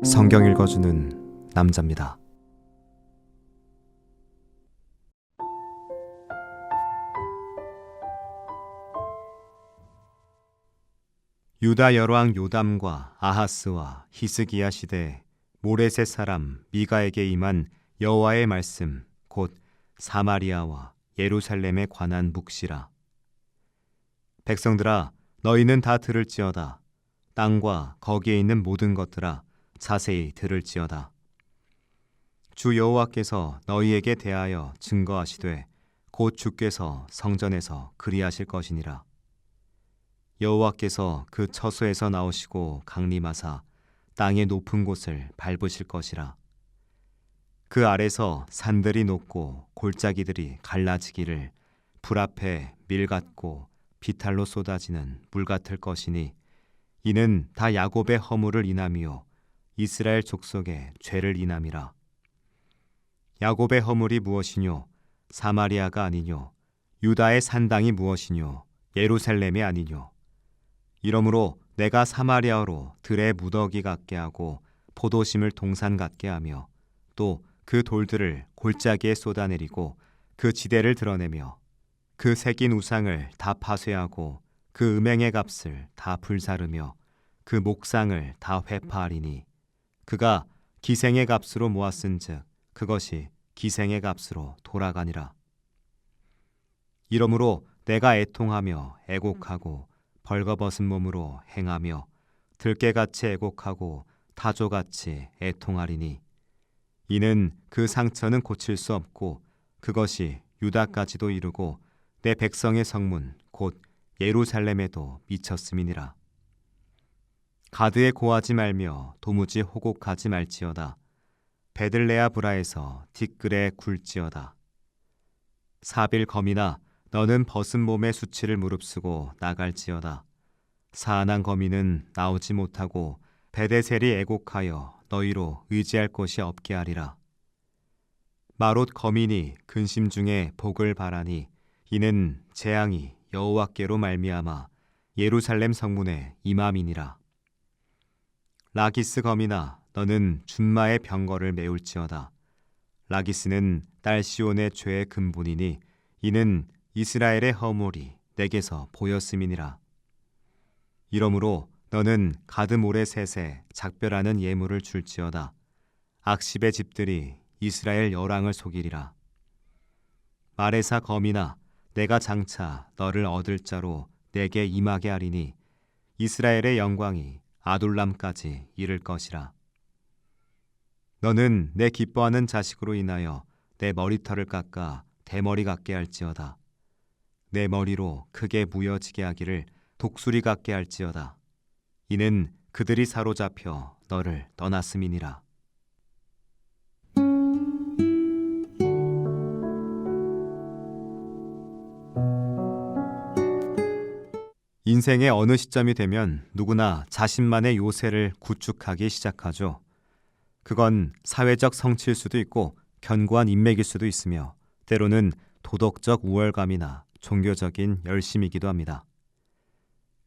성경 읽어주는 남자입니다. 유다 열왕 요담과 아하스와 히스기야 시대에 모레셋 사람 미가에게 임한 여호와의 말씀 곧 사마리아와 예루살렘에 관한 묵시라. 백성들아, 너희는 다 들을지어다. 땅과 거기에 있는 모든 것들아, 자세히 들을지어다. 주 여호와께서 너희에게 대하여 증거하시되 곧 주께서 성전에서 그리하실 것이니라. 여호와께서 그 처소에서 나오시고 강림하사 땅의 높은 곳을 밟으실 것이라. 그 아래서 산들이 녹고 골짜기들이 갈라지기를 불 앞에 밀 같고 비탈로 쏟아지는 물 같을 것이니 이는 다 야곱의 허물을 인함이요 이스라엘 족속의 죄를 인함이라. 야곱의 허물이 무엇이뇨? 사마리아가 아니뇨? 유다의 산당이 무엇이뇨? 예루살렘이 아니뇨? 이러므로 내가 사마리아로 들의 무더기 같게 하고 포도심을 동산 같게 하며 또 그 돌들을 골짜기에 쏟아내리고 그 지대를 드러내며 그 새긴 우상을 다 파쇄하고 그 음행의 값을 다 불사르며 그 목상을 다 회파하리니 그가 기생의 값으로 모았은즉 그것이 기생의 값으로 돌아가니라. 이러므로 내가 애통하며 애곡하고 벌거벗은 몸으로 행하며 들깨같이 애곡하고 타조같이 애통하리니 이는 그 상처는 고칠 수 없고 그것이 유다까지도 이르고 내 백성의 성문 곧 예루살렘에도 미쳤음이니라. 가드에 고하지 말며 도무지 호곡하지 말지어다. 베들레아 브라에서 티끌에 굴지어다. 사빌 거미나 너는 벗은 몸의 수치를 무릅쓰고 나갈지어다. 사안한 거미는 나오지 못하고 베데셀이 애곡하여 너희로 의지할 곳이 없게 하리라. 마롯 거민이 근심 중에 복을 바라니 이는 재앙이 여호와께로 말미암아 예루살렘 성문에 임함이니라. 라기스 거미나 너는 준마의 병거를 메울지어다. 라기스는 딸 시온의 죄의 근본이니 이는 이스라엘의 허물이 내게서 보였음이니라. 이러므로 너는 가드 모레셋에 작별하는 예물을 줄지어다. 악십의 집들이 이스라엘 여랑을 속이리라. 마레사 거미나 내가 장차 너를 얻을 자로 내게 임하게 하리니 이스라엘의 영광이 아둘람까지 이를 것이라. 너는 내 기뻐하는 자식으로 인하여 내 머리털을 깎아 대머리 같게 할지어다. 내 머리로 크게 무여지게 하기를 독수리 같게 할지어다. 이는 그들이 사로잡혀 너를 떠났음이니라. 인생의 어느 시점이 되면 누구나 자신만의 요새를 구축하기 시작하죠. 그건 사회적 성취일 수도 있고 견고한 인맥일 수도 있으며 때로는 도덕적 우월감이나 종교적인 열심이기도 합니다.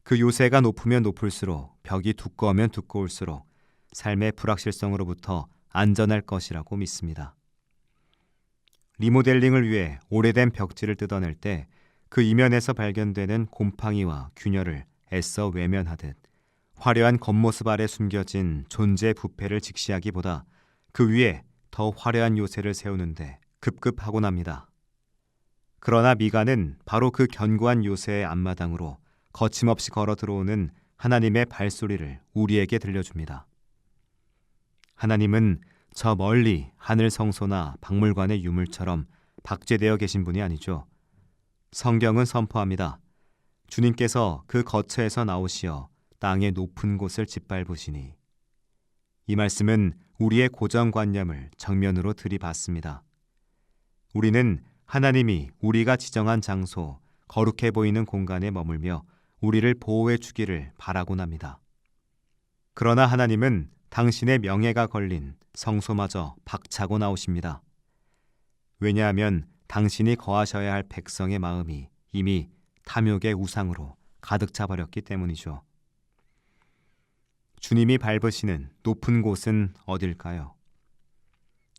그 요새가 높으면 높을수록 벽이 두꺼우면 두꺼울수록 삶의 불확실성으로부터 안전할 것이라고 믿습니다. 리모델링을 위해 오래된 벽지를 뜯어낼 때 그 이면에서 발견되는 곰팡이와 균열을 애써 외면하듯 화려한 겉모습 아래 숨겨진 존재의 부패를 직시하기보다 그 위에 더 화려한 요새를 세우는데 급급하곤 합니다. 그러나 미가는 바로 그 견고한 요새의 앞마당으로 거침없이 걸어 들어오는 하나님의 발소리를 우리에게 들려줍니다. 하나님은 저 멀리 하늘 성소나 박물관의 유물처럼 박제되어 계신 분이 아니죠. 성경은 선포합니다. 주님께서 그 거처에서 나오시어 땅의 높은 곳을 짓밟으시니. 이 말씀은 우리의 고정관념을 정면으로 들이받습니다. 우리는 하나님이 우리가 지정한 장소, 거룩해 보이는 공간에 머물며 우리를 보호해 주기를 바라곤 합니다. 그러나 하나님은 당신의 명예가 걸린 성소마저 박차고 나오십니다. 왜냐하면 당신이 거하셔야 할 백성의 마음이 이미 탐욕의 우상으로 가득 차버렸기 때문이죠. 주님이 밟으시는 높은 곳은 어딜까요?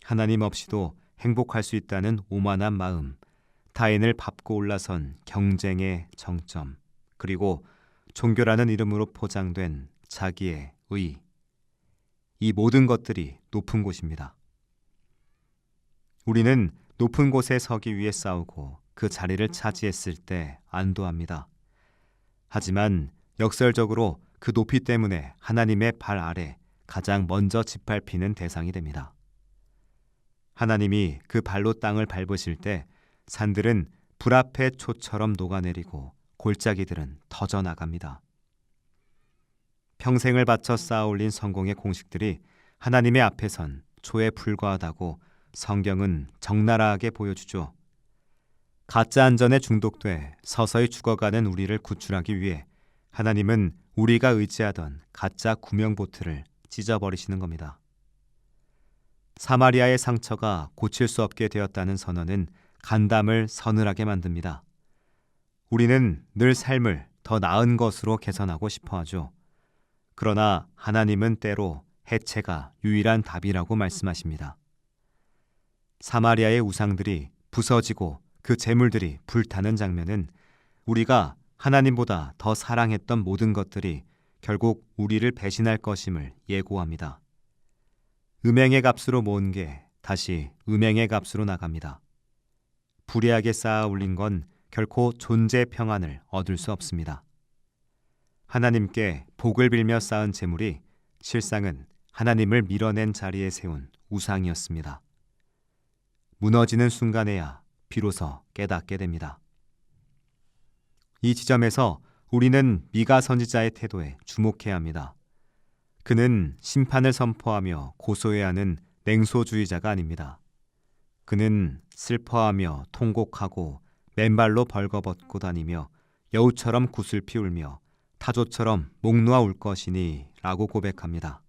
하나님 없이도 행복할 수 있다는 오만한 마음, 타인을 밟고 올라선 경쟁의 정점, 그리고 종교라는 이름으로 포장된 자기의 의. 이 모든 것들이 높은 곳입니다. 우리는 높은 곳에 서기 위해 싸우고 그 자리를 차지했을 때 안도합니다. 하지만 역설적으로 그 높이 때문에 하나님의 발 아래 가장 먼저 짓밟히는 대상이 됩니다. 하나님이 그 발로 땅을 밟으실 때 산들은 불 앞에 초처럼 녹아내리고 골짜기들은 터져나갑니다. 평생을 바쳐 쌓아올린 성공의 공식들이 하나님의 앞에선 초에 불과하다고 성경은 적나라하게 보여주죠. 가짜 안전에 중독돼 서서히 죽어가는 우리를 구출하기 위해 하나님은 우리가 의지하던 가짜 구명보트를 찢어버리시는 겁니다. 사마리아의 상처가 고칠 수 없게 되었다는 선언은 간담을 서늘하게 만듭니다. 우리는 늘 삶을 더 나은 것으로 개선하고 싶어 하죠. 그러나 하나님은 때로 해체가 유일한 답이라고 말씀하십니다. 사마리아의 우상들이 부서지고 그 제물들이 불타는 장면은 우리가 하나님보다 더 사랑했던 모든 것들이 결국 우리를 배신할 것임을 예고합니다. 음행의 값으로 모은 게 다시 음행의 값으로 나갑니다. 불의하게 쌓아 올린 건 결코 존재 평안을 얻을 수 없습니다. 하나님께 복을 빌며 쌓은 재물이 실상은 하나님을 밀어낸 자리에 세운 우상이었습니다. 무너지는 순간에야 비로소 깨닫게 됩니다. 이 지점에서 우리는 미가 선지자의 태도에 주목해야 합니다. 그는 심판을 선포하며 고소해야 하는 냉소주의자가 아닙니다. 그는 슬퍼하며 통곡하고 맨발로 벌거벗고 다니며 여우처럼 구슬피 울며 타조처럼 목 놓아 울 것이니 라고 고백합니다.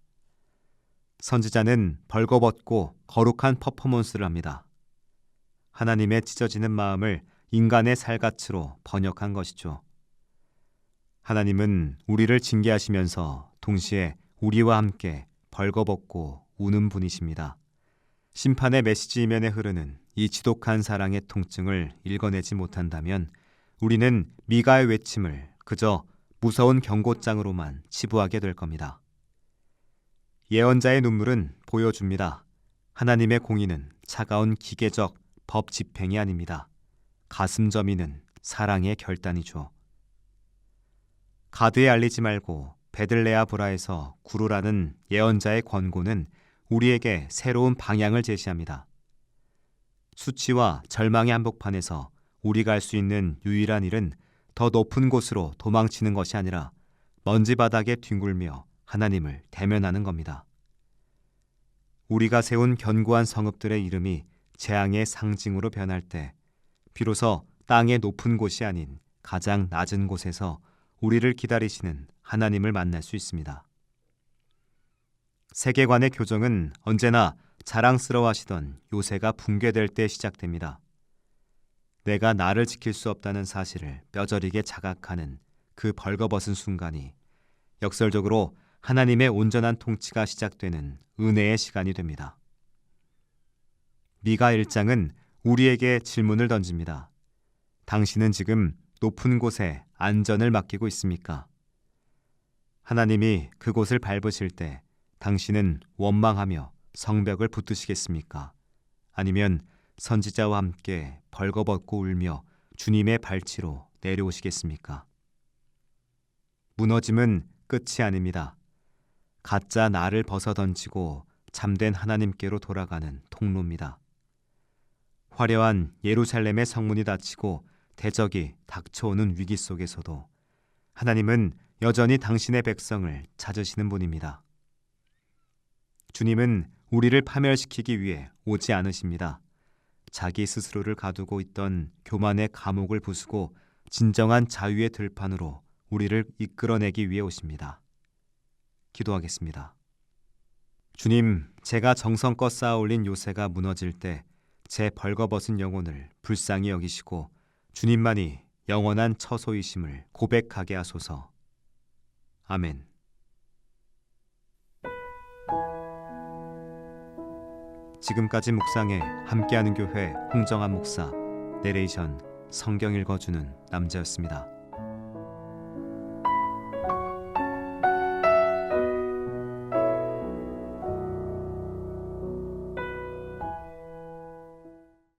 선지자는 벌거벗고 거룩한 퍼포먼스를 합니다. 하나님의 찢어지는 마음을 인간의 살갗으로 번역한 것이죠. 하나님은 우리를 징계하시면서 동시에 우리와 함께 벌거벗고 우는 분이십니다. 심판의 메시지 이면에 흐르는 이 지독한 사랑의 통증을 읽어내지 못한다면 우리는 미가의 외침을 그저 무서운 경고장으로만 치부하게 될 겁니다. 예언자의 눈물은 보여줍니다. 하나님의 공의는 차가운 기계적 법 집행이 아닙니다. 가슴 저미는 사랑의 결단이죠. 가드에 알리지 말고 베들레아 브라에서 구루라는 예언자의 권고는 우리에게 새로운 방향을 제시합니다. 수치와 절망의 한복판에서 우리가 할 수 있는 유일한 일은 더 높은 곳으로 도망치는 것이 아니라 먼지 바닥에 뒹굴며 하나님을 대면하는 겁니다. 우리가 세운 견고한 성읍들의 이름이 재앙의 상징으로 변할 때 비로소 땅의 높은 곳이 아닌 가장 낮은 곳에서 우리를 기다리시는 하나님을 만날 수 있습니다. 세계관의 교정은 언제나 자랑스러워하시던 요새가 붕괴될 때 시작됩니다. 내가 나를 지킬 수 없다는 사실을 뼈저리게 자각하는 그 벌거벗은 순간이 역설적으로 하나님의 온전한 통치가 시작되는 은혜의 시간이 됩니다. 미가 1장은 우리에게 질문을 던집니다. 당신은 지금 높은 곳에 안전을 맡기고 있습니까? 하나님이 그곳을 밟으실 때 당신은 원망하며 성벽을 붙드시겠습니까? 아니면 선지자와 함께 벌거벗고 울며 주님의 발치로 내려오시겠습니까? 무너짐은 끝이 아닙니다. 가짜 나를 벗어던지고 참된 하나님께로 돌아가는 통로입니다. 화려한 예루살렘의 성문이 닫히고 대적이 닥쳐오는 위기 속에서도 하나님은 여전히 당신의 백성을 찾으시는 분입니다. 주님은 우리를 파멸시키기 위해 오지 않으십니다. 자기 스스로를 가두고 있던 교만의 감옥을 부수고 진정한 자유의 들판으로 우리를 이끌어내기 위해 오십니다. 기도하겠습니다. 주님, 제가 정성껏 쌓아올린 요새가 무너질 때 제 벌거벗은 영혼을 불쌍히 여기시고 주님만이 영원한 처소이심을 고백하게 하소서. 아멘. 지금까지 묵상에 함께하는 교회 홍정한 목사, 내레이션 성경 읽어주는 남자였습니다.